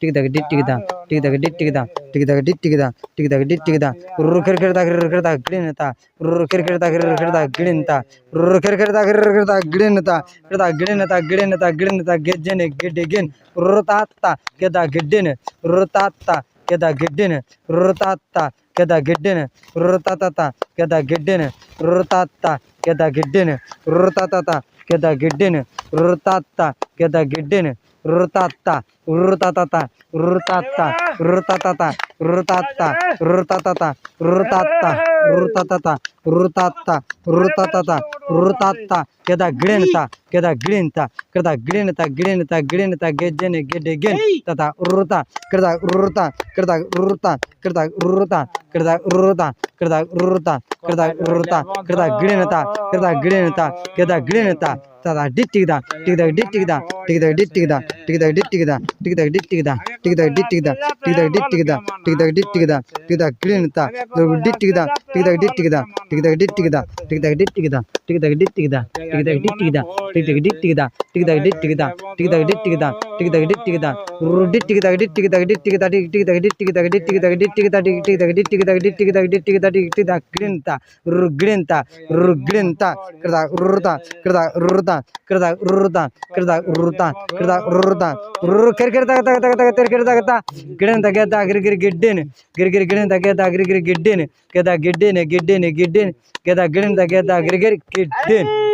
टिकदा टिकदा टिकदा टिकदा टिकदा टिकदा टिकदा टिकदा रुरखरखरदा खरखरदा गिणता रुरखरखरदा खरखरदा गिणता रुरखरखरदा खरखरदा गिणता खरदा गिणता गिणता गिणता गेजन गिडगिन रुरताता केदा गिड्डिन रुरताता केदा गिड्डिन रुरताता केदा गिड्डिन रुरताता केदा गिड्डिन रुरताता केदा गिड्डिन रुरताता केदा गिड्डिन रुरताता केदा गिड्डिन रुरताता रुरताता रुरताता रुरताता रुरताता रुरताता रुरताता रुरताता रुरताता रुरताता रुरताता केदा गिणता केदा गिणता गेजन गिडगिन तथा रुरता केदा रुरता केदा रुरता केदा रुरता केदा रुरता केदा रुरता केदा रुरता केदा गिणता केदा गिणता तथा टिकदा टिकदा टिकदा टिकदा टिकदा टिकदा टिकदा टिकदा टिकदा टिकदा टिकदा टिकदा टिकदा टिकदा टिकदा टिकदा गिणता टिकदा टिकदा टिकदा टिकदा टिकदा टिकदा टिकदा टिकदा टिकदा टिकदा टिकदा टिकदा टिकदा टिकदा टिकदा टिकदा टिकदा टिकदा टिकदा रुड टिकदा टिकदा टिकदा टिकदा टिकदा टिकदा टिकदा टिकदा टिकदा टिकदा टिकदा गिणता रुगणता करदा रुरता करदा रुरता करदा रुरता करदा रुरता करदा रुरता रुर करदा करदा गिणता केदा गिर गिड्डिन गिर गिणता केदा गिर गिड्डिन केदा गिड्डिन केदा गिणता केदा गिर गिड्डिन